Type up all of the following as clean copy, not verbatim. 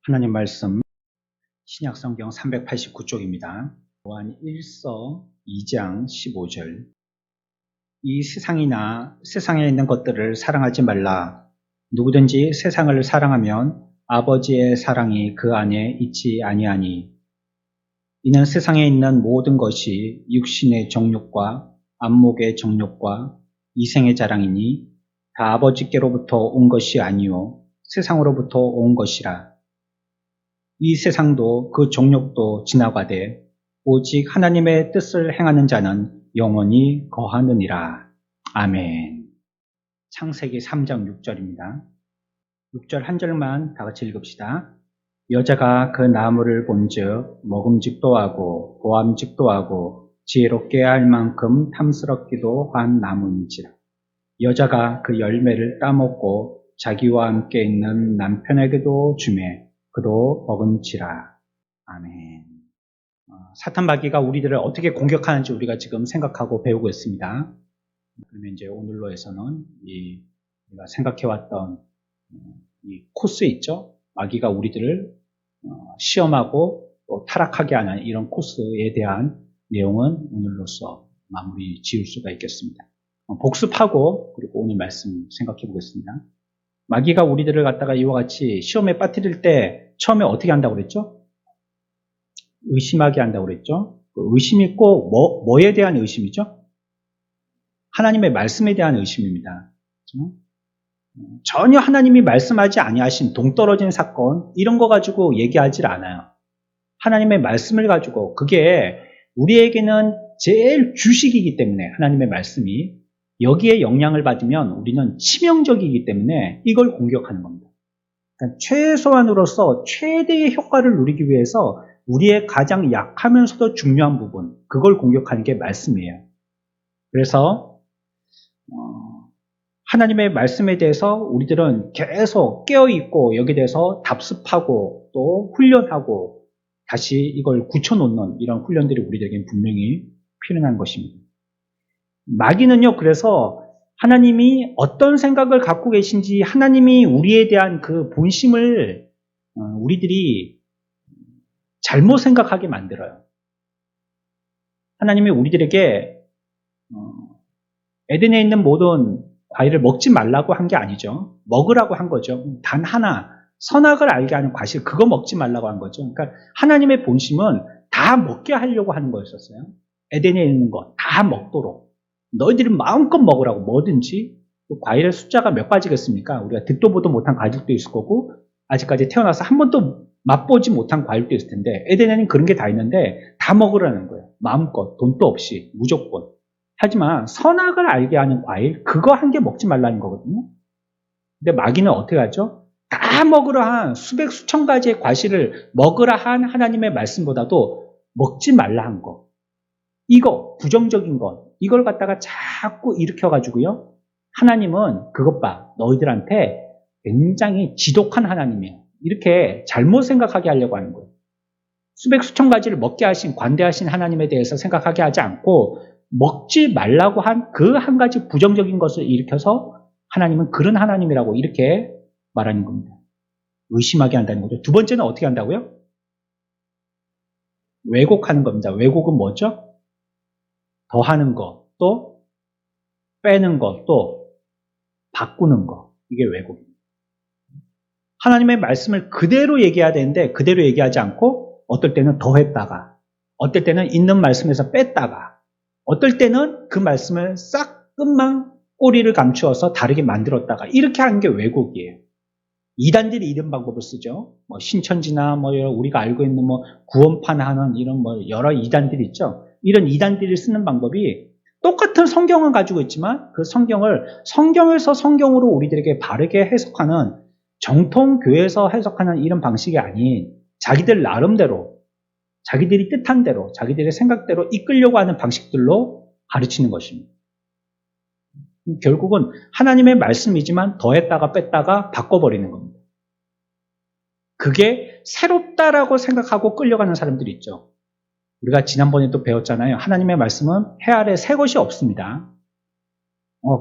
하나님 말씀 신약성경 389쪽입니다. 요한 1서 2장 15절. 이 세상이나 세상에 있는 것들을 사랑하지 말라. 누구든지 세상을 사랑하면 아버지의 사랑이 그 안에 있지 아니하니. 이는 세상에 있는 모든 것이 육신의 정욕과 안목의 정욕과 이생의 자랑이니 다 아버지께로부터 온 것이 아니요 세상으로부터 온 것이라. 이 세상도 그 정욕도 지나가되 오직 하나님의 뜻을 행하는 자는 영원히 거하느니라. 아멘. 창세기 3장 6절입니다. 6절 한 절만 다 같이 읽읍시다. 여자가 그 나무를 본즉 먹음직도 하고 보암직도 하고 지혜롭게 할 만큼 탐스럽기도 한 나무인지라. 여자가 그 열매를 따먹고 자기와 함께 있는 남편에게도 주매 그도 먹은지라. 아멘. 사탄 마귀가 우리들을 어떻게 공격하는지 우리가 지금 생각하고 배우고 있습니다. 그러면 이제 오늘로 해서는 우리가 생각해왔던 이 코스 있죠? 마귀가 우리들을 시험하고 또 타락하게 하는 이런 코스에 대한 내용은 오늘로서 마무리 지을 수가 있겠습니다. 복습하고 그리고 오늘 말씀 생각해 보겠습니다. 마귀가 우리들을 갖다가 이와 같이 시험에 빠뜨릴 때 처음에 어떻게 한다고 그랬죠? 의심하게 한다고 그랬죠? 의심이 꼭 뭐에 대한 의심이죠? 하나님의 말씀에 대한 의심입니다. 그렇죠? 전혀 하나님이 말씀하지 아니하신 동떨어진 사건 이런 거 가지고 얘기하지 않아요. 하나님의 말씀을 가지고 그게 우리에게는 제일 주식이기 때문에 하나님의 말씀이 여기에 영향을 받으면 우리는 치명적이기 때문에 이걸 공격하는 겁니다. 그러니까 최소한으로서 최대의 효과를 누리기 위해서 우리의 가장 약하면서도 중요한 부분, 그걸 공격하는 게 말씀이에요. 그래서 하나님의 말씀에 대해서 우리들은 계속 깨어있고 여기에 대해서 답습하고 또 훈련하고 다시 이걸 굳혀놓는 이런 훈련들이 우리들에게 분명히 필요한 것입니다. 마귀는요, 그래서 하나님이 어떤 생각을 갖고 계신지 하나님이 우리에 대한 그 본심을 우리들이 잘못 생각하게 만들어요. 하나님이 우리들에게 에덴에 있는 모든 과일을 먹지 말라고 한 게 아니죠. 먹으라고 한 거죠. 단 하나, 선악을 알게 하는 과실, 그거 먹지 말라고 한 거죠. 그러니까 하나님의 본심은 다 먹게 하려고 하는 거였었어요. 에덴에 있는 것 다 먹도록. 너희들이 마음껏 먹으라고 뭐든지. 과일의 숫자가 몇 가지겠습니까? 우리가 듣도 보도 못한 과일도 있을 거고 아직까지 태어나서 한 번도 맛보지 못한 과일도 있을 텐데 에덴에는 그런 게 다 있는데 다 먹으라는 거예요. 마음껏 돈도 없이 무조건. 하지만 선악을 알게 하는 과일 그거 한 개 먹지 말라는 거거든요. 근데 마귀는 어떻게 하죠? 다 먹으라 한 수백 수천 가지의 과실을 먹으라 한 하나님의 말씀보다도 먹지 말라 한 거. 이거 부정적인 것 이걸 갖다가 자꾸 일으켜가지고요. 하나님은 그것 봐 너희들한테 굉장히 지독한 하나님이에요. 이렇게 잘못 생각하게 하려고 하는 거예요. 수백 수천 가지를 먹게 하신 관대하신 하나님에 대해서 생각하게 하지 않고 먹지 말라고 한 그 한 가지 부정적인 것을 일으켜서 하나님은 그런 하나님이라고 이렇게 말하는 겁니다. 의심하게 한다는 거죠. 두 번째는 어떻게 한다고요? 왜곡하는 겁니다. 왜곡은 뭐죠? 더하는 거, 또 빼는 거, 또 바꾸는 거. 이게 왜곡입니다. 하나님의 말씀을 그대로 얘기해야 되는데 그대로 얘기하지 않고 어떨 때는 더했다가 어떨 때는 있는 말씀에서 뺐다가 어떨 때는 그 말씀을 싹 끝만 꼬리를 감추어서 다르게 만들었다가 이렇게 하는 게 왜곡이에요. 이단들이 이런 방법을 쓰죠. 신천지나 우리가 알고 있는 구원판 하는 이런 여러 이단들이 있죠. 이런 이단들이 쓰는 방법이 똑같은 성경은 가지고 있지만 그 성경에서 성경으로 우리들에게 바르게 해석하는 정통교회에서 해석하는 이런 방식이 아닌 자기들 나름대로 자기들이 뜻한 대로 자기들의 생각대로 이끌려고 하는 방식들로 가르치는 것입니다. 결국은 하나님의 말씀이지만 더했다가 뺐다가 바꿔버리는 겁니다. 그게 새롭다라고 생각하고 끌려가는 사람들이 있죠. 우리가 지난번에도 배웠잖아요. 하나님의 말씀은 해 아래 새 것이 없습니다.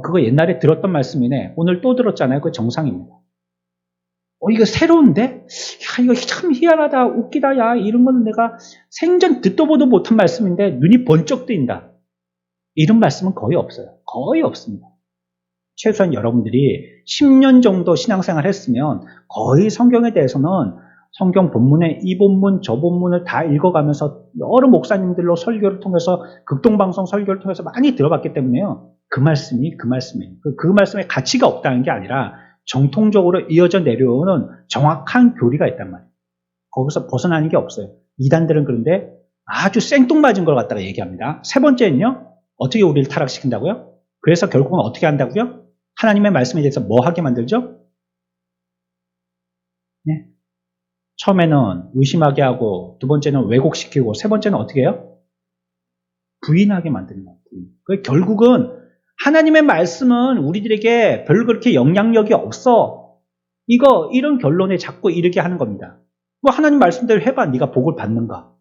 그거 옛날에 들었던 말씀이네. 오늘 또 들었잖아요. 그거 정상입니다. 이거 새로운데? 야, 이거 참 희한하다, 웃기다, 야, 이런 거는 내가 생전 듣도 보도 못한 말씀인데 눈이 번쩍 뜨인다. 이런 말씀은 거의 없어요. 거의 없습니다. 최소한 여러분들이 10년 정도 신앙생활 했으면 거의 성경에 대해서는 성경 본문에 이 본문 저 본문을 다 읽어가면서 여러 목사님들로 설교를 통해서 극동방송 설교를 통해서 많이 들어봤기 때문에요. 그 말씀이에요. 그 말씀에 가치가 없다는 게 아니라 정통적으로 이어져 내려오는 정확한 교리가 있단 말이에요. 거기서 벗어나는 게 없어요. 이단들은 그런데 아주 생뚱맞은 걸 갖다가 얘기합니다. 세 번째는요. 어떻게 우리를 타락시킨다고요? 그래서 결국은 어떻게 한다고요? 하나님의 말씀에 대해서 뭐 하게 만들죠? 네. 처음에는 의심하게 하고, 두 번째는 왜곡시키고, 세 번째는 어떻게 해요? 부인하게 만드는 거예요. 결국은 하나님의 말씀은 우리들에게 별로 그렇게 영향력이 없어. 이런 결론에 자꾸 이르게 하는 겁니다. 뭐 하나님 말씀대로 해봐. 네가 복을 받는가?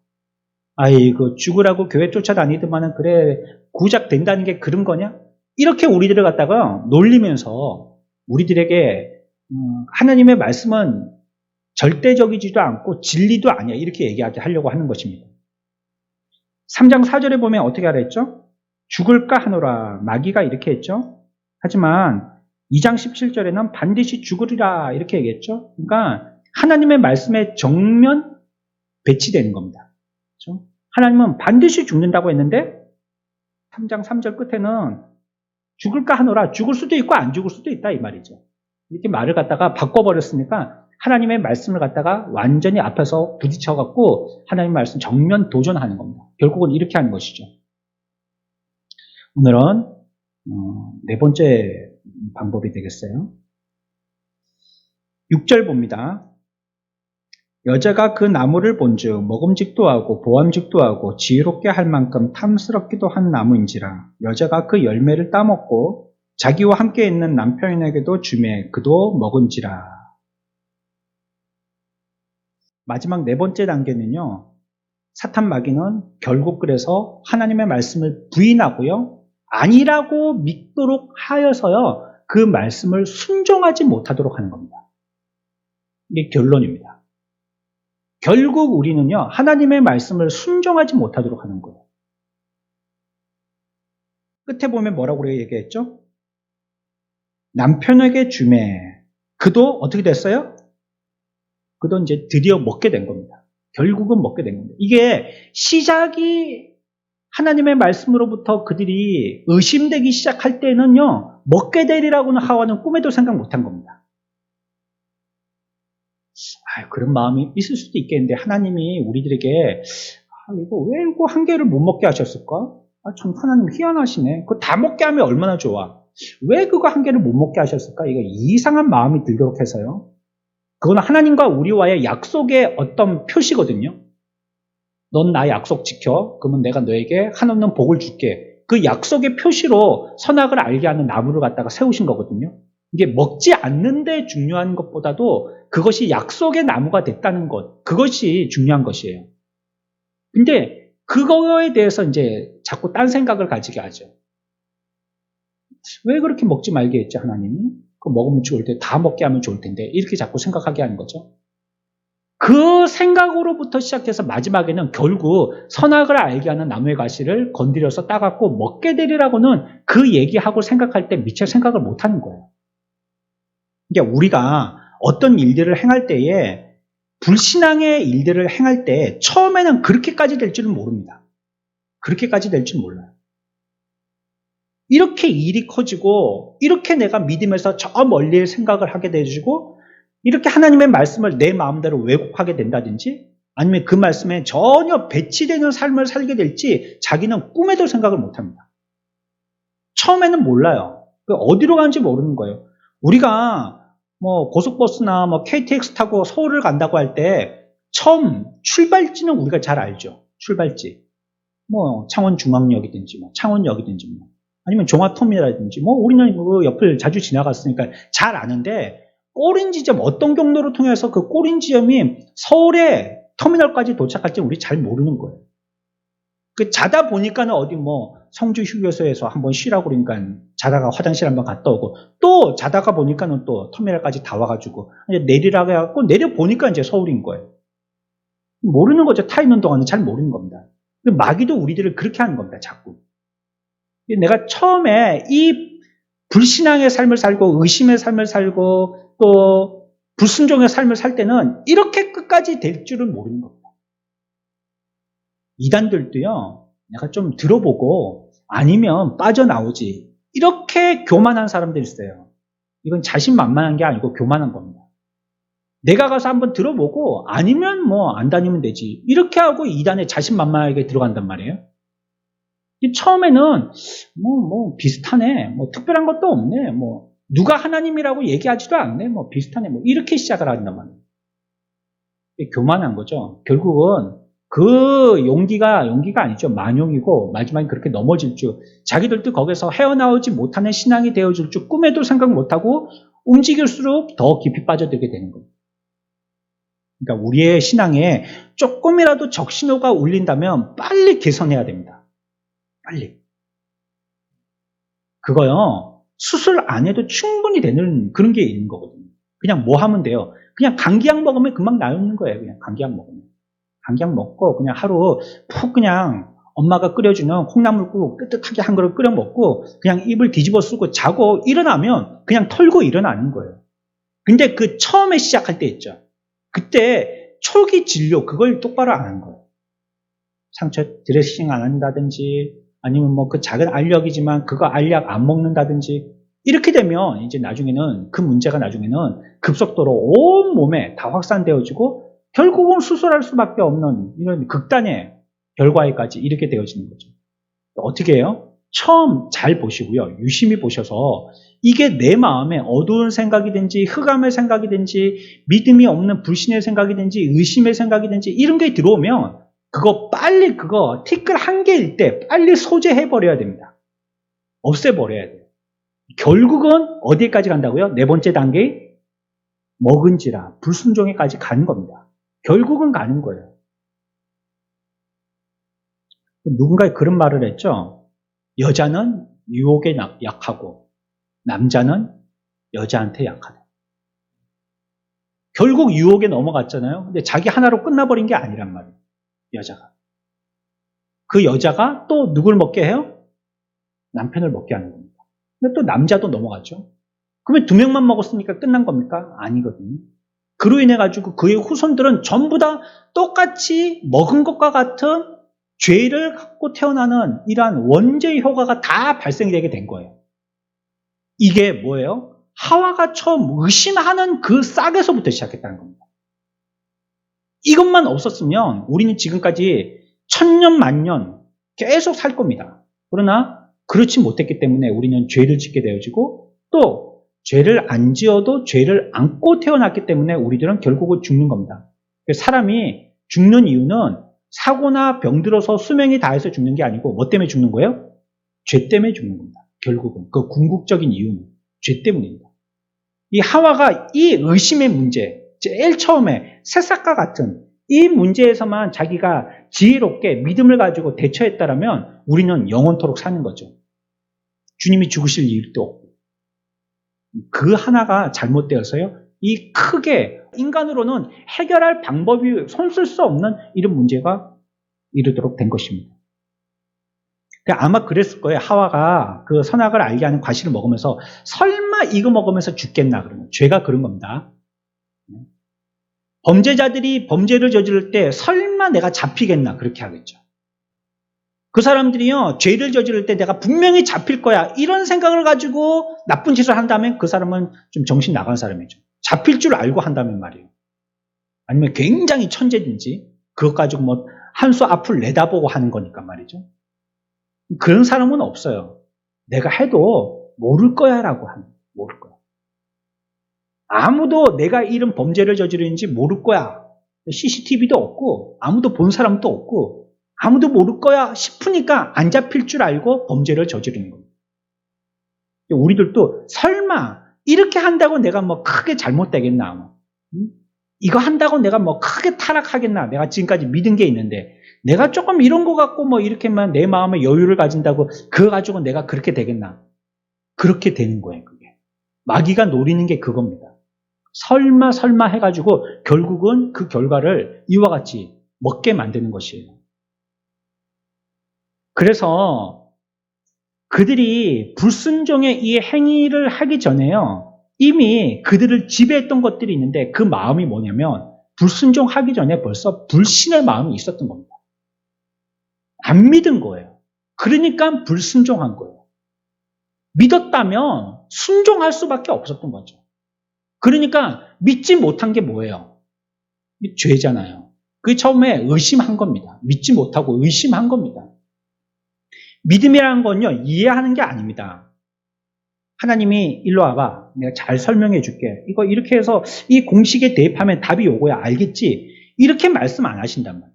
아이고 죽으라고 교회 쫓아다니더만은 그래 구작 된다는 게 그런 거냐? 이렇게 우리들을 갖다가 놀리면서 우리들에게 하나님의 말씀은 절대적이지도 않고 진리도 아니야. 이렇게 얘기하게 하려고 하는 것입니다. 3장 4절에 보면 어떻게 하라 했죠? 죽을까 하노라. 마귀가 이렇게 했죠. 하지만 2장 17절에는 반드시 죽으리라 이렇게 얘기했죠. 그러니까 하나님의 말씀에 정면 배치되는 겁니다. 그렇죠? 하나님은 반드시 죽는다고 했는데 3장 3절 끝에는 죽을까 하노라. 죽을 수도 있고 안 죽을 수도 있다 이 말이죠. 이렇게 말을 갖다가 바꿔버렸으니까 하나님의 말씀을 갖다가 완전히 앞에서 부딪혀갖고 하나님의 말씀 정면 도전하는 겁니다. 결국은 이렇게 하는 것이죠. 오늘은 네 번째 방법이 되겠어요. 6절 봅니다. 여자가 그 나무를 본즉 먹음직도 하고 보암직도 하고 지혜롭게 할 만큼 탐스럽기도 한 나무인지라. 여자가 그 열매를 따먹고 자기와 함께 있는 남편에게도 주매 그도 먹은지라. 마지막 네 번째 단계는요. 사탄 마귀는 결국 그래서 하나님의 말씀을 부인하고요. 아니라고 믿도록 하여서요. 그 말씀을 순종하지 못하도록 하는 겁니다. 이게 결론입니다. 결국 우리는요. 하나님의 말씀을 순종하지 못하도록 하는 거예요. 끝에 보면 뭐라고 얘기했죠? 남편에게 주매 그도 어떻게 됐어요? 그도 이제 드디어 먹게 된 겁니다. 결국은 먹게 된 겁니다. 이게 시작이 하나님의 말씀으로부터 그들이 의심되기 시작할 때는요. 먹게 되리라고는 하와는 꿈에도 생각 못한 겁니다. 그런 마음이 있을 수도 있겠는데 하나님이 우리들에게 이거 왜 이거 한 개를 못 먹게 하셨을까? 참 하나님 희한하시네. 그거 다 먹게 하면 얼마나 좋아. 왜 그거 한 개를 못 먹게 하셨을까? 이거 이상한 마음이 들도록 해서요. 그건 하나님과 우리와의 약속의 어떤 표시거든요. 넌 나 약속 지켜. 그러면 내가 너에게 한없는 복을 줄게. 그 약속의 표시로 선악을 알게 하는 나무를 갖다가 세우신 거거든요. 이게 먹지 않는 데 중요한 것보다도 그것이 약속의 나무가 됐다는 것, 그것이 중요한 것이에요. 근데 그거에 대해서 이제 자꾸 딴 생각을 가지게 하죠. 왜 그렇게 먹지 말게 했지, 하나님이? 그거 먹으면 좋을 때, 다 먹게 하면 좋을 텐데, 이렇게 자꾸 생각하게 하는 거죠. 그 생각으로부터 시작해서 마지막에는 결국 선악을 알게 하는 나무의 가시를 건드려서 따갖고 먹게 되리라고는 그 얘기하고 생각할 때 미처 생각을 못 하는 거예요. 그러니까 우리가 어떤 일들을 행할 때에 불신앙의 일들을 행할 때 처음에는 그렇게까지 될 줄은 모릅니다. 그렇게까지 될 줄 몰라요. 이렇게 일이 커지고 이렇게 내가 믿음에서 저 멀리의 생각을 하게 되시고 이렇게 하나님의 말씀을 내 마음대로 왜곡하게 된다든지 아니면 그 말씀에 전혀 배치되는 삶을 살게 될지 자기는 꿈에도 생각을 못합니다. 처음에는 몰라요. 어디로 가는지 모르는 거예요. 우리가 뭐 고속버스나 뭐 KTX 타고 서울을 간다고 할 때 처음 출발지는 우리가 잘 알죠. 출발지. 뭐 창원중앙역이든지 뭐 창원역이든지 뭐 아니면 종합터미널이라든지 뭐 우리는 그 옆을 자주 지나갔으니까 잘 아는데 꼬린 지점 어떤 경로를 통해서 그 꼬린 지점이 서울의 터미널까지 도착할지 우리 잘 모르는 거예요. 그 자다 보니까는 어디 뭐 성주 휴게소에서 한번 쉬라고 그러니까 자다가 화장실 한번 갔다 오고 또 자다가 보니까는 또 터미널까지 다 와가지고 이제 내리라고 해갖고 내려보니까 이제 서울인 거예요. 모르는 거죠. 타 있는 동안은 잘 모르는 겁니다. 마귀도 우리들을 그렇게 하는 겁니다. 자꾸. 내가 처음에 이 불신앙의 삶을 살고 의심의 삶을 살고 또 불순종의 삶을 살 때는 이렇게 끝까지 될 줄은 모르는 겁니다. 이단들도요. 내가 좀 들어보고 아니면 빠져나오지. 이렇게 교만한 사람들이 있어요. 이건 자신만만한 게 아니고 교만한 겁니다. 내가 가서 한번 들어보고 아니면 뭐 안 다니면 되지. 이렇게 하고 이단에 자신만만하게 들어간단 말이에요. 처음에는 뭐 비슷하네. 뭐 특별한 것도 없네. 뭐 누가 하나님이라고 얘기하지도 않네. 뭐 비슷하네. 뭐 이렇게 시작을 한단 말이에요. 교만한 거죠. 결국은 그 용기가 아니죠. 만용이고 마지막에 그렇게 넘어질 줄, 자기들도 거기서 헤어나오지 못하는 신앙이 되어줄 줄 꿈에도 생각 못하고 움직일수록 더 깊이 빠져들게 되는 거예요. 그러니까 우리의 신앙에 조금이라도 적신호가 울린다면 빨리 개선해야 됩니다. 빨리. 그거요. 수술 안 해도 충분히 되는 그런 게 있는 거거든요. 그냥 뭐 하면 돼요. 그냥 감기약 먹으면 금방 나오는 거예요. 그냥 감기약 먹으면. 감기약 먹고 그냥 하루 푹 그냥 엄마가 끓여주는 콩나물국 뜨뜻하게 한 그릇 끓여 먹고 그냥 입을 뒤집어 쓰고 자고 일어나면 그냥 털고 일어나는 거예요. 근데 그 처음에 시작할 때 있죠. 그때 초기 진료 그걸 똑바로 안 한 거예요. 상처 드레싱 안 한다든지 아니면 뭐 그 작은 알약이지만 그거 알약 안 먹는다든지 이렇게 되면 이제 나중에는 그 문제가 나중에는 급속도로 온 몸에 다 확산되어지고 결국은 수술할 수밖에 없는 이런 극단의 결과에까지 이렇게 되어지는 거죠. 어떻게 해요? 처음 잘 보시고요. 유심히 보셔서 이게 내 마음에 어두운 생각이든지 흑암의 생각이든지 믿음이 없는 불신의 생각이든지 의심의 생각이든지 이런 게 들어오면 그거 빨리 그거 티끌 한 개일 때 빨리 소재해버려야 됩니다. 없애버려야 돼요. 결국은 어디까지 간다고요? 네 번째 단계 먹은지라 불순종에까지 가는 겁니다. 결국은 가는 거예요. 누군가 그런 말을 했죠. 여자는 유혹에 약하고 남자는 여자한테 약하다. 결국 유혹에 넘어갔잖아요. 근데 자기 하나로 끝나버린 게 아니란 말이에요. 여자가. 그 여자가 또 누굴 먹게 해요? 남편을 먹게 하는 겁니다. 근데 또 남자도 넘어갔죠. 그러면 2명만 먹었으니까 끝난 겁니까? 아니거든요. 그로 인해 가지고 그의 후손들은 전부 다 똑같이 먹은 것과 같은 죄를 갖고 태어나는 이러한 원죄의 효과가 다 발생이 되게 된 거예요. 이게 뭐예요? 하와가 처음 의심하는 그 싹에서부터 시작했다는 겁니다. 이것만 없었으면 우리는 지금까지 천년 만년 계속 살 겁니다. 그러나 그렇지 못했기 때문에 우리는 죄를 짓게 되어지고 또 죄를 안 지어도 죄를 안고 태어났기 때문에 우리들은 결국은 죽는 겁니다. 사람이 죽는 이유는 사고나 병들어서 수명이 다해서 죽는 게 아니고 뭐 때문에 죽는 거예요? 죄 때문에 죽는 겁니다. 결국은 그 궁극적인 이유는 죄 때문입니다. 이 하와가 이 의심의 문제, 제일 처음에 새싹과 같은 이 문제에서만 자기가 지혜롭게 믿음을 가지고 대처했다면 우리는 영원토록 사는 거죠. 주님이 죽으실 일도 없고. 그 하나가 잘못되어서요. 이 크게 인간으로는 해결할 방법이 손쓸 수 없는 이런 문제가 이르도록 된 것입니다. 아마 그랬을 거예요. 하와가 그 선악을 알게 하는 과실을 먹으면서 설마 이거 먹으면서 죽겠나 그러면 죄가 그런 겁니다. 범죄자들이 범죄를 저지를 때 설마 내가 잡히겠나 그렇게 하겠죠. 그 사람들이요 죄를 저지를 때 내가 분명히 잡힐 거야 이런 생각을 가지고 나쁜 짓을 한다면 그 사람은 좀 정신 나간 사람이죠. 잡힐 줄 알고 한다면 말이에요. 아니면 굉장히 천재든지 그것 가지고 뭐 한 수 앞을 내다보고 하는 거니까 말이죠. 그런 사람은 없어요. 내가 해도 모를 거야 라고 하는 거예요. 모를 거야. 아무도 내가 이런 범죄를 저지르는지 모를 거야. CCTV도 없고 아무도 본 사람도 없고 아무도 모를 거야 싶으니까 안 잡힐 줄 알고 범죄를 저지르는 겁니다. 우리들도 설마 이렇게 한다고 내가 뭐 크게 잘못되겠나? 이거 한다고 내가 뭐 크게 타락하겠나? 내가 지금까지 믿은 게 있는데 내가 조금 이런 거 갖고 뭐 이렇게만 내 마음에 여유를 가진다고 그거 가지고 내가 그렇게 되겠나? 그렇게 되는 거예요, 그게. 마귀가 노리는 게 그겁니다. 설마 해가지고 결국은 그 결과를 이와 같이 먹게 만드는 것이에요. 그래서 그들이 불순종의 이 행위를 하기 전에요, 이미 그들을 지배했던 것들이 있는데 그 마음이 뭐냐면 불순종하기 전에 벌써 불신의 마음이 있었던 겁니다. 안 믿은 거예요. 그러니까 불순종한 거예요. 믿었다면 순종할 수밖에 없었던 거죠. 그러니까 믿지 못한 게 뭐예요? 죄잖아요. 그게 처음에 의심한 겁니다. 믿지 못하고 의심한 겁니다. 믿음이라는 건요, 이해하는 게 아닙니다. 하나님이 일로 와봐. 내가 잘 설명해 줄게. 이거 이렇게 해서 이 공식에 대입하면 답이 요거야. 알겠지? 이렇게 말씀 안 하신단 말이에요.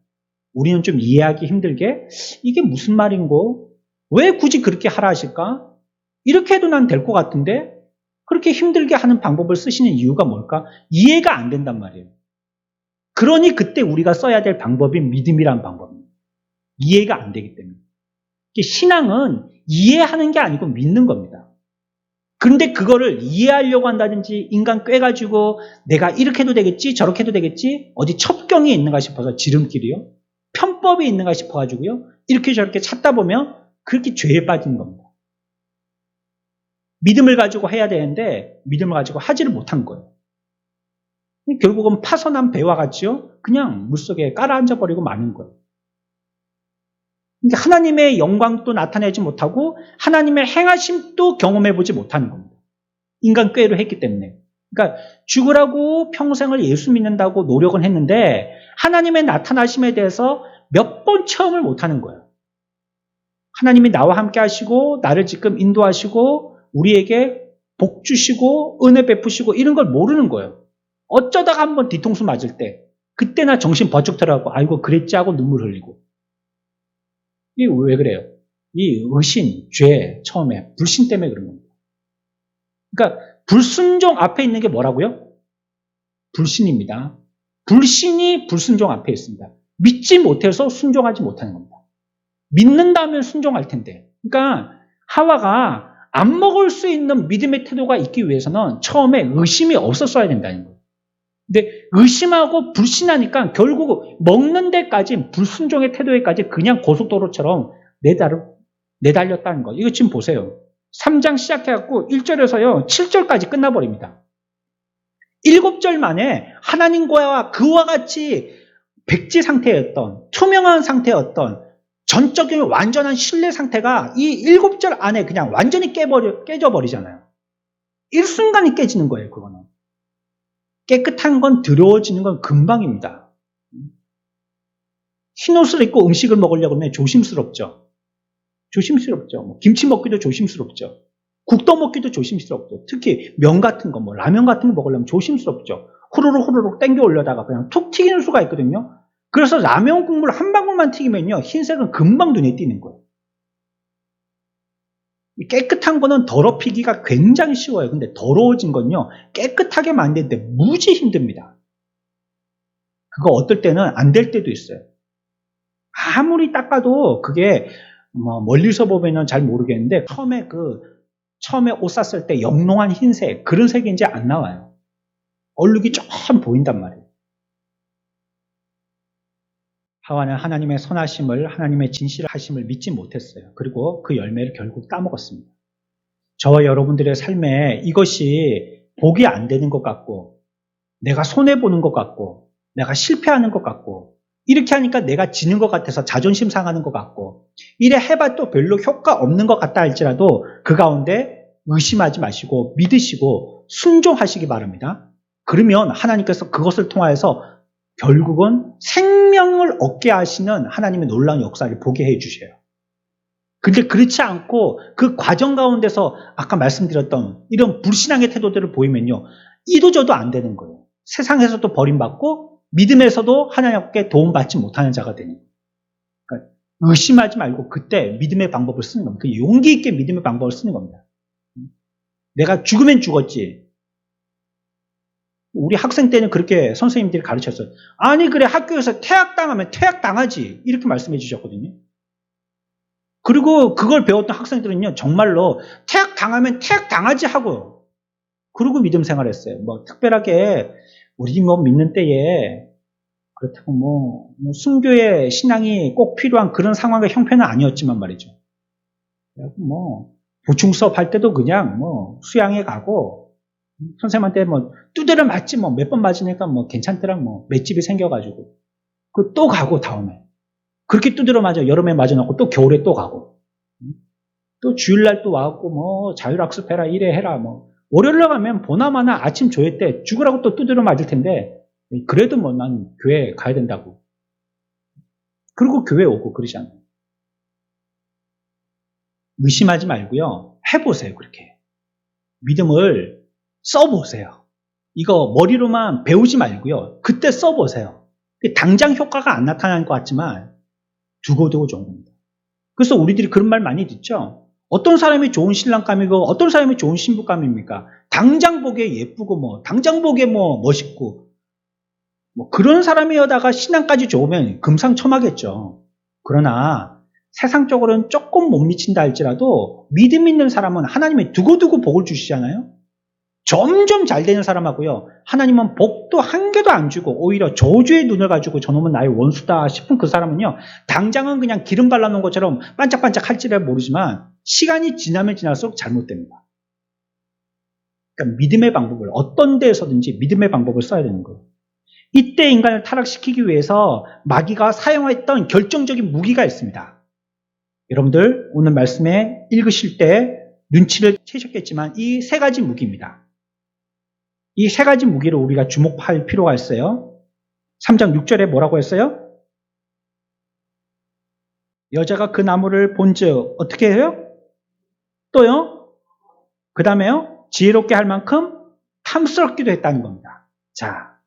우리는 좀 이해하기 힘들게 이게 무슨 말인고? 왜 굳이 그렇게 하라 하실까? 이렇게 해도 난 될 것 같은데 그렇게 힘들게 하는 방법을 쓰시는 이유가 뭘까? 이해가 안 된단 말이에요. 그러니 그때 우리가 써야 될 방법이 믿음이라는 방법입니다. 이해가 안 되기 때문에. 신앙은 이해하는 게 아니고 믿는 겁니다. 그런데 그거를 이해하려고 한다든지 인간 꿰가지고 내가 이렇게 해도 되겠지 저렇게 해도 되겠지 어디 첩경이 있는가 싶어서 지름길이요. 편법이 있는가 싶어가지고요. 이렇게 저렇게 찾다 보면 그렇게 죄에 빠지는 겁니다. 믿음을 가지고 해야 되는데 믿음을 가지고 하지를 못한 거예요. 결국은 파선한 배와 같이요. 그냥 물속에 깔아앉아 버리고 마는 거예요. 그러니까 하나님의 영광도 나타내지 못하고 하나님의 행하심도 경험해보지 못하는 겁니다. 인간 꾀로 했기 때문에. 그러니까 죽으라고 평생을 예수 믿는다고 노력은 했는데 하나님의 나타나심에 대해서 몇 번 체험을 못하는 거예요. 하나님이 나와 함께 하시고 나를 지금 인도하시고 우리에게 복 주시고 은혜 베푸시고 이런 걸 모르는 거예요. 어쩌다가 한번 뒤통수 맞을 때 그때나 정신 번쩍 들어가고 아이고 그랬지 하고 눈물 흘리고. 이게 왜 그래요? 이 의심, 죄, 처음에 불신 때문에 그런 겁니다. 그러니까 불순종 앞에 있는 게 뭐라고요? 불신입니다. 불신이 불순종 앞에 있습니다. 믿지 못해서 순종하지 못하는 겁니다. 믿는다면 순종할 텐데. 그러니까 하와가 안 먹을 수 있는 믿음의 태도가 있기 위해서는 처음에 의심이 없었어야 된다는 거예요. 근데 의심하고 불신하니까 결국 먹는 데까지 불순종의 태도에까지 그냥 고속도로처럼 내달렸다는 거예요. 이거 지금 보세요. 3장 시작해갖고 1절에서요 7절까지 끝나버립니다. 7절 만에 하나님과 그와 같이 백지 상태였던 투명한 상태였던 전적인 완전한 신뢰 상태가 이 7절 안에 그냥 완전히 깨져버리잖아요. 일순간이 깨지는 거예요. 그거는. 깨끗한 건 더러워지는 건 금방입니다. 흰옷을 입고 음식을 먹으려고 하면 조심스럽죠. 조심스럽죠. 김치 먹기도 조심스럽죠. 국도 먹기도 조심스럽죠. 특히 면 같은 거, 라면 같은 거 먹으려면 조심스럽죠. 후루룩 땡겨 올려다가 그냥 툭 튀기는 수가 있거든요. 그래서 라면 국물 한 방울만 튀기면요, 흰색은 금방 눈에 띄는 거예요. 깨끗한 거는 더럽히기가 굉장히 쉬워요. 근데 더러워진 건요, 깨끗하게 만드는데 무지 힘듭니다. 그거 어떨 때는 안 될 때도 있어요. 아무리 닦아도 그게 멀리서 보면은 잘 모르겠는데 처음에 옷 샀을 때 영롱한 흰색 그런 색이 이제 안 나와요. 얼룩이 조금 보인단 말이에요. 하와는 하나님의 선하심을 하나님의 진실하심을 믿지 못했어요. 그리고 그 열매를 결국 따먹었습니다. 저와 여러분들의 삶에 이것이 복이 안 되는 것 같고 내가 손해보는 것 같고 내가 실패하는 것 같고 이렇게 하니까 내가 지는 것 같아서 자존심 상하는 것 같고 이래 해봐도 별로 효과 없는 것 같다 할지라도 그 가운데 의심하지 마시고 믿으시고 순종하시기 바랍니다. 그러면 하나님께서 그것을 통하여서 결국은 생명을 얻게 하시는 하나님의 놀라운 역사를 보게 해주셔요. 근데 그렇지 않고 그 과정 가운데서 아까 말씀드렸던 이런 불신앙의 태도들을 보이면요. 이도저도 안 되는 거예요. 세상에서도 버림받고 믿음에서도 하나님께 도움받지 못하는 자가 되는 거예요. 그러니까 의심하지 말고 그때 믿음의 방법을 쓰는 겁니다. 그 용기 있게 믿음의 방법을 쓰는 겁니다. 내가 죽으면 죽었지. 우리 학생 때는 그렇게 선생님들이 가르쳤어요. 아니 그래 학교에서 퇴학당하면 퇴학당하지 이렇게 말씀해 주셨거든요. 그리고 그걸 배웠던 학생들은요 정말로 퇴학당하면 퇴학당하지 하고 그러고 믿음 생활했어요. 뭐 특별하게 우리 뭐 믿는 때에 그렇다고 뭐 순교의 신앙이 꼭 필요한 그런 상황의 형편은 아니었지만 말이죠. 뭐 보충 수업 할 때도 그냥 뭐 수양회 가고 선생님한테 뭐 두드려 맞지 뭐 몇 번 맞으니까 뭐 괜찮더라 뭐 맷집이 생겨가지고 그 또 가고 다음에 그렇게 두드려 맞아 여름에 맞아놓고 또 겨울에 또 가고 또 주일날 또 와갖고 뭐 자율학습해라 이래 해라 뭐 월요일날 가면 보나마나 아침 조회 때 죽으라고 또 두드려 맞을 텐데 그래도 뭐 난 교회 가야 된다고 그리고 교회 오고 그러잖아요. 의심하지 말고요 해보세요. 그렇게 믿음을 써보세요. 이거 머리로만 배우지 말고요 그때 써보세요. 당장 효과가 안 나타나는 것 같지만 두고두고 좋은 겁니다. 그래서 우리들이 그런 말 많이 듣죠. 어떤 사람이 좋은 신랑감이고 어떤 사람이 좋은 신부감입니까? 당장 보기에 예쁘고 뭐 당장 보기에 뭐 멋있고 뭐 그런 사람이어다가 신앙까지 좋으면 금상첨화겠죠. 그러나 세상적으로는 조금 못 미친다 할지라도 믿음 있는 사람은 하나님이 두고두고 복을 주시잖아요. 점점 잘 되는 사람하고요. 하나님은 복도 한 개도 안 주고 오히려 저주의 눈을 가지고 저놈은 나의 원수다 싶은 그 사람은요. 당장은 그냥 기름 발라놓은 것처럼 반짝반짝 할지를 모르지만 시간이 지나면 지날수록 잘못됩니다. 그러니까 믿음의 방법을 어떤 데에서든지 믿음의 방법을 써야 되는 거예요. 이때 인간을 타락시키기 위해서 마귀가 사용했던 결정적인 무기가 있습니다. 여러분들 오늘 말씀에 읽으실 때 눈치를 채셨겠지만 이 세 가지 무기입니다. 이 세 가지 무기를 우리가 주목할 필요가 있어요. 3장 6절에 뭐라고 했어요? 여자가 그 나무를 본즉 어떻게 해요? 또요? 그 다음에요? 지혜롭게 할 만큼 탐스럽기도 했다는 겁니다. 자,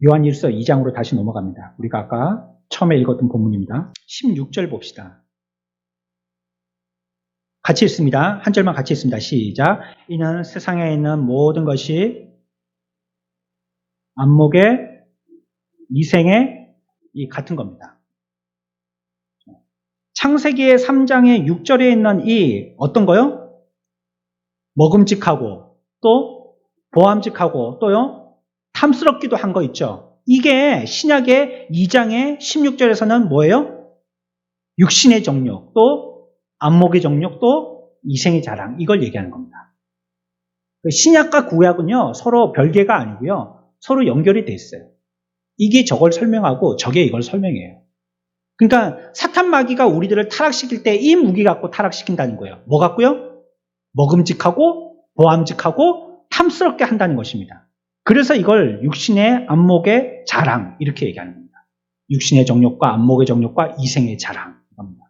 요한일서 2장으로 다시 넘어갑니다. 우리가 아까 처음에 읽었던 본문입니다. 16절 봅시다. 같이 읽습니다. 한 절만 같이 읽습니다. 시작. 이는 세상에 있는 모든 것이 안목의 이생의 이 같은 겁니다. 창세기의 3장의 6절에 있는 이 어떤 거요? 먹음직하고 또 보암직하고 또요? 탐스럽기도 한 거 있죠. 이게 신약의 2장의 16절에서는 뭐예요? 육신의 정욕 또 안목의 정욕 또 이생의 자랑 이걸 얘기하는 겁니다. 신약과 구약은요 서로 별개가 아니고요. 서로 연결이 돼 있어요. 이게 저걸 설명하고 저게 이걸 설명해요. 그러니까 사탄 마귀가 우리들을 타락시킬 때 이 무기 갖고 타락시킨다는 거예요. 뭐 갖고요? 먹음직하고 보암직하고 탐스럽게 한다는 것입니다. 그래서 이걸 육신의 안목의 자랑 이렇게 얘기하는 겁니다. 육신의 정욕과 안목의 정욕과 이생의 자랑 겁니다.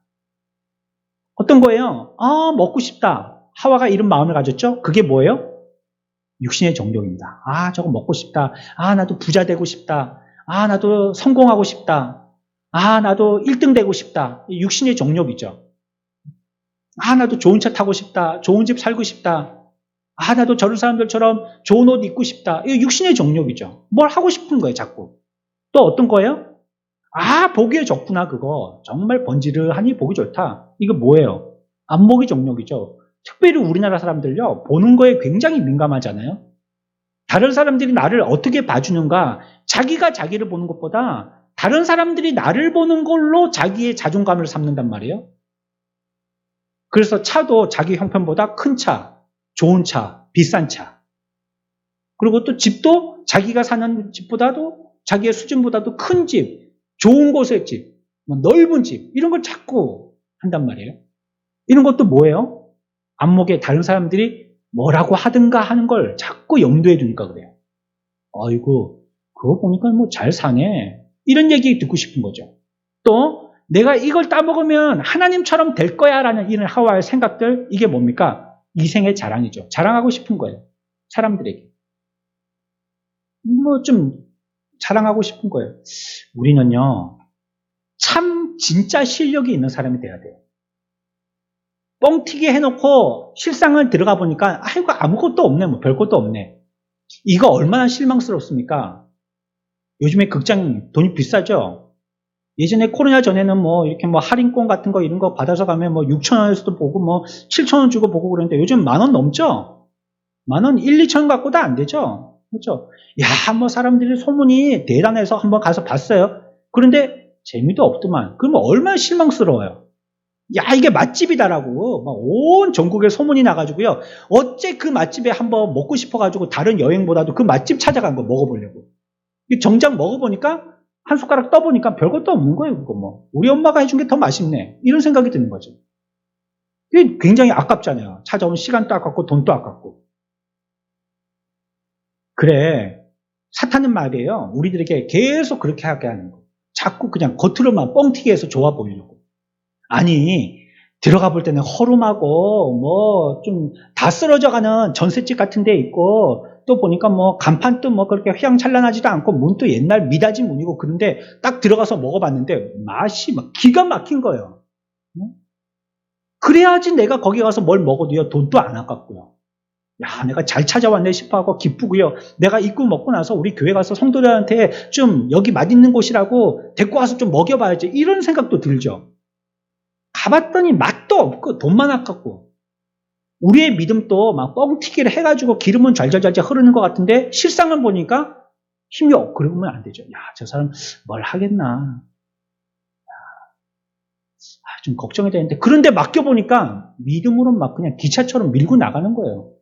어떤 거예요? 아 먹고 싶다. 하와가 이런 마음을 가졌죠? 그게 뭐예요? 육신의 정욕입니다. 아 저거 먹고 싶다. 아 나도 부자 되고 싶다. 아 나도 성공하고 싶다. 아 나도 1등 되고 싶다. 육신의 정욕이죠. 아 나도 좋은 차 타고 싶다. 좋은 집 살고 싶다. 아 나도 저런 사람들처럼 좋은 옷 입고 싶다. 이거 육신의 정욕이죠. 뭘 하고 싶은 거예요 자꾸. 또 어떤 거예요? 아 보기에 좋구나 그거. 정말 번지르하니 보기 좋다. 이거 뭐예요? 안목의 정욕이죠. 특별히 우리나라 사람들요 보는 거에 굉장히 민감하잖아요. 다른 사람들이 나를 어떻게 봐주는가 자기가 자기를 보는 것보다 다른 사람들이 나를 보는 걸로 자기의 자존감을 삼는단 말이에요. 그래서 차도 자기 형편보다 큰 차, 좋은 차, 비싼 차 그리고 또 집도 자기가 사는 집보다도 자기의 수준보다도 큰 집, 좋은 곳의 집, 넓은 집 이런 걸 자꾸 한단 말이에요. 이런 것도 뭐예요? 안목에 다른 사람들이 뭐라고 하든가 하는 걸 자꾸 염두에 두니까 그래요. 아이고 그거 보니까 뭐 잘 사네. 이런 얘기 듣고 싶은 거죠. 또 내가 이걸 따먹으면 하나님처럼 될 거야 라는 이런 하와의 생각들 이게 뭡니까? 이생의 자랑이죠. 자랑하고 싶은 거예요. 사람들에게. 뭐 좀 자랑하고 싶은 거예요. 우리는요. 참 진짜 실력이 있는 사람이 돼야 돼요. 뻥튀기 해놓고 실상을 들어가 보니까 아이고 아무것도 없네 뭐 별것도 없네 이거 얼마나 실망스럽습니까? 요즘에 극장 돈이 비싸죠? 예전에 코로나 전에는 뭐 이렇게 뭐 할인권 같은 거 이런 거 받아서 가면 뭐 6,000원에서도 보고 뭐 7,000원 주고 보고 그러는데 요즘 10,000원 넘죠? 10,000원 1, 2,000원 갖고도 안 되죠? 그렇죠? 야, 뭐 사람들이 소문이 대단해서 한번 가서 봤어요. 그런데 재미도 없더만. 그러면 얼마나 실망스러워요. 야, 이게 맛집이다라고 막 온 전국에 소문이 나가지고요. 어째 그 맛집에 한번 먹고 싶어가지고 다른 여행보다도 그 맛집 찾아간 거 먹어보려고. 정작 먹어보니까 한 숟가락 떠보니까 별것도 없는 거예요. 그거 뭐 우리 엄마가 해준 게 더 맛있네. 이런 생각이 드는 거죠. 이게 굉장히 아깝잖아요. 찾아온 시간도 아깝고 돈도 아깝고. 그래, 사탄은 말이에요. 우리들에게 계속 그렇게 하게 하는 거. 자꾸 그냥 겉으로만 뻥튀기 해서 좋아 보이려고. 아니, 들어가 볼 때는 허름하고 뭐 좀 다 쓰러져가는 전셋집 같은 데 있고 또 보니까 뭐 간판도 뭐 그렇게 휘황찬란하지도 않고 문도 옛날 미닫이 문이고 그런데 딱 들어가서 먹어봤는데 맛이 막 기가 막힌 거예요. 그래야지 내가 거기 가서 뭘 먹어도요 돈도 안 아깝고요. 야, 내가 잘 찾아왔네 싶어하고 기쁘고요. 내가 입고 먹고 나서 우리 교회 가서 성도들한테 좀 여기 맛있는 곳이라고 데리고 와서 좀 먹여봐야지 이런 생각도 들죠. 가봤더니 맛도 없고 돈만 아깝고 우리의 믿음도 막 뻥튀기를 해가지고 기름은 잘잘잘잘 흐르는 것 같은데 실상을 보니까 힘이 없고 그러면 안 되죠. 야, 저 사람 뭘 하겠나. 좀 걱정이 되는데 그런데 맡겨보니까 믿음으로 막 그냥 기차처럼 밀고 나가는 거예요.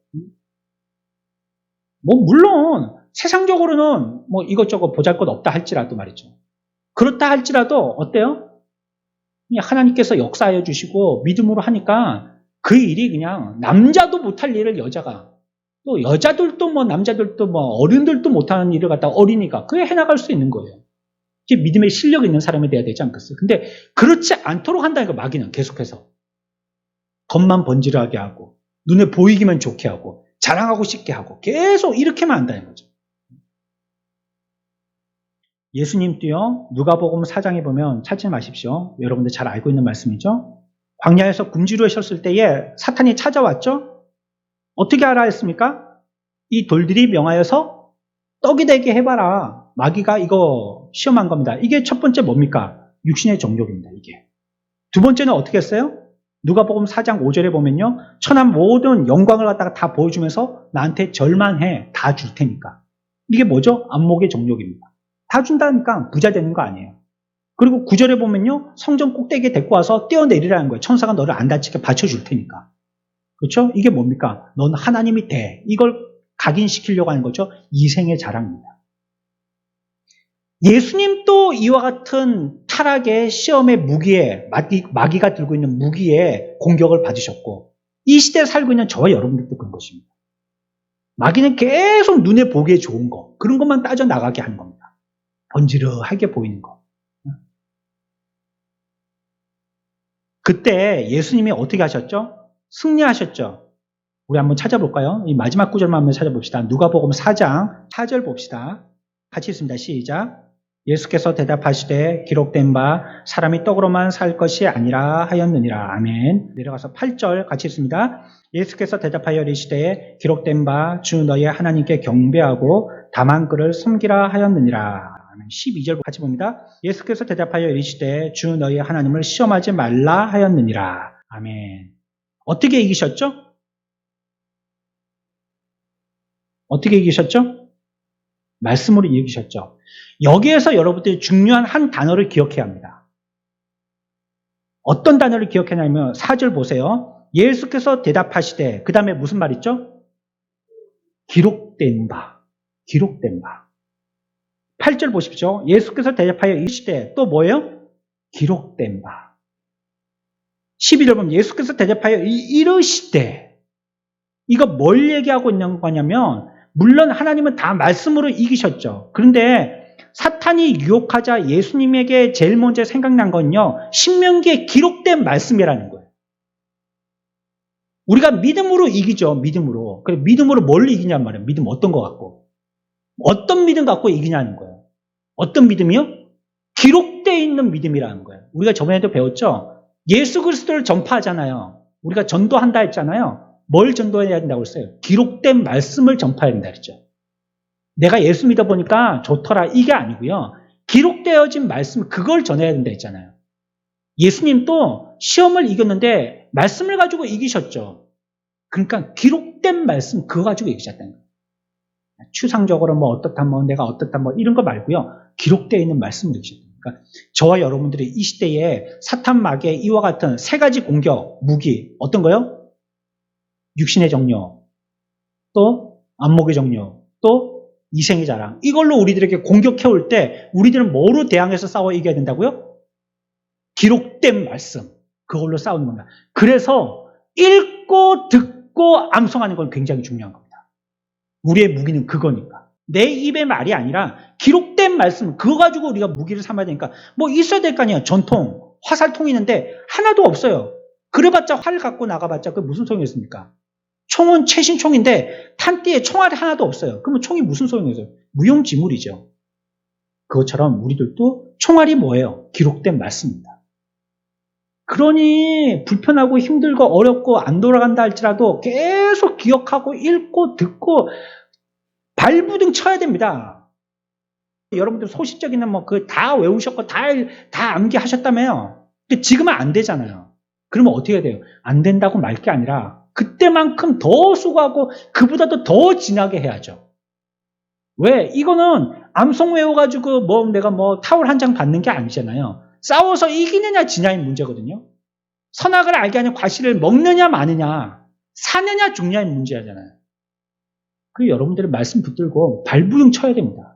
뭐 물론 세상적으로는 뭐 이것저것 보잘것없다 할지라도 말이죠. 그렇다 할지라도 어때요? 그냥 하나님께서 역사하여 주시고 믿음으로 하니까 그 일이 그냥 남자도 못할 일을 여자가 또 여자들도 뭐 남자들도 뭐 어른들도 못하는 일을 갖다 어린이가 그게 해나갈 수 있는 거예요. 이게 믿음의 실력 있는 사람이 돼야 되지 않겠어요? 근데 그렇지 않도록 한다니까 마귀는 계속해서 겉만 번지르하게 하고 눈에 보이기만 좋게 하고 자랑하고 싶게 하고 계속 이렇게만 한다는 거죠. 예수님도요. 누가복음 4장에 보면 찾지 마십시오. 여러분들 잘 알고 있는 말씀이죠. 광야에서 굶주려 하셨을 때에 사탄이 찾아왔죠. 어떻게 알아 했습니까? 이 돌들이 명하여서 떡이 되게 해봐라. 마귀가 이거 시험한 겁니다. 이게 첫 번째 뭡니까? 육신의 정욕입니다. 이게. 두 번째는 어떻게 했어요? 누가복음 4장 5절에 보면요. 천한 모든 영광을 갖다가 다 보여주면서 나한테 절만해. 다 줄 테니까. 이게 뭐죠? 안목의 정욕입니다. 다 준다니까 부자 되는 거 아니에요. 그리고 9절에 보면요. 성전 꼭대기에 데리고 와서 떼어내리라는 거예요. 천사가 너를 안 다치게 받쳐줄 테니까. 그렇죠? 이게 뭡니까? 넌 하나님이 돼. 이걸 각인시키려고 하는 거죠. 이생의 자랑입니다. 예수님도 이와 같은 타락의 시험의 무기에 마귀가 들고 있는 무기에 공격을 받으셨고 이 시대에 살고 있는 저와 여러분들도 그런 것입니다. 마귀는 계속 눈에 보기에 좋은 거 그런 것만 따져나가게 하는 겁니다. 번지르하게 보이는 거. 그때 예수님이 어떻게 하셨죠? 승리하셨죠? 우리 한번 찾아볼까요? 이 마지막 구절만 한번 찾아봅시다. 누가복음 4장 4절 봅시다. 같이 있습니다. 시작. 예수께서 대답하시되 기록된 바 사람이 떡으로만 살 것이 아니라 하였느니라. 아멘. 내려가서 8절 같이 있습니다. 예수께서 대답하여 이르시되 기록된 바 주 너희 하나님께 경배하고 다만 그를 섬기라 하였느니라. 12절 같이 봅니다. 예수께서 대답하여 이르시되 주 너희 하나님을 시험하지 말라 하였느니라. 아멘. 어떻게 이기셨죠? 어떻게 이기셨죠? 말씀으로 이기셨죠. 여기에서 여러분들이 중요한 한 단어를 기억해야 합니다. 어떤 단어를 기억해냐면 4절 보세요. 예수께서 대답하시되 그 다음에 무슨 말 있죠? 기록된 바. 기록된 바. 8절 보십시오. 예수께서 대답하여 이르시되 또 뭐예요? 기록된 바. 12절 보면 예수께서 대답하여 이르시되 이거 뭘 얘기하고 있는 거냐면 물론 하나님은 다 말씀으로 이기셨죠. 그런데 사탄이 유혹하자 예수님에게 제일 먼저 생각난 건요. 신명기에 기록된 말씀이라는 거예요. 우리가 믿음으로 이기죠. 믿음으로. 그래 믿음으로 뭘 이기냔 말이에요. 믿음 어떤 거 갖고. 어떤 믿음 갖고 이기냐는 거예요. 어떤 믿음이요? 기록되어 있는 믿음이라는 거예요. 우리가 저번에도 배웠죠? 예수 그리스도를 전파하잖아요. 우리가 전도한다 했잖아요. 뭘 전도해야 된다고 했어요? 기록된 말씀을 전파해야 된다 그랬죠. 내가 예수 믿어보니까 좋더라 이게 아니고요. 기록되어진 말씀 그걸 전해야 된다 했잖아요. 예수님도 시험을 이겼는데 말씀을 가지고 이기셨죠. 그러니까 기록된 말씀 그거 가지고 이기셨다는 거예요. 추상적으로 뭐 어떻다 뭐 내가 어떻다 뭐 이런 거 말고요. 기록되어 있는 말씀을 이기셨다. 그러니까 저와 여러분들이 이 시대에 사탄 마귀의 이와 같은 세 가지 공격 무기 어떤 거요? 육신의 정욕, 또 안목의 정욕, 또 이생의 자랑. 이걸로 우리들에게 공격해올 때 우리들은 뭐로 대항해서 싸워 이겨야 된다고요? 기록된 말씀. 그걸로 싸우는 겁니다. 그래서 읽고 듣고 암송하는 건 굉장히 중요한 겁니다. 우리의 무기는 그거니까. 내 입의 말이 아니라 기록된 말씀 그거 가지고 우리가 무기를 삼아야 되니까 뭐 있어야 될 거 아니에요. 전통, 화살통이 있는데 하나도 없어요. 그래봤자 활 갖고 나가봤자 그게 무슨 소용이 있습니까? 총은 최신 총인데 탄띠에 총알이 하나도 없어요. 그러면 총이 무슨 소용이 있어요? 무용지물이죠. 그것처럼 우리들도 총알이 뭐예요? 기록된 말씀입니다. 그러니 불편하고 힘들고 어렵고 안 돌아간다 할지라도 계속 기억하고 읽고 듣고 발부등 쳐야 됩니다. 여러분들 소시적인 뭐 그 다 외우셨고 다 암기하셨다며요. 근데 지금은 안 되잖아요. 그러면 어떻게 해야 돼요? 안 된다고 말 게 아니라 그때만큼 더 수고하고 그보다도 더 진하게 해야죠. 왜? 이거는 암송 외워가지고 뭐 내가 뭐 타월 한 장 받는 게 아니잖아요. 싸워서 이기느냐 지냐의 문제거든요. 선악을 알게 하는 과실을 먹느냐 마느냐, 사느냐 죽느냐의 문제잖아요. 그 여러분들의 말씀 붙들고 발부둥 쳐야 됩니다.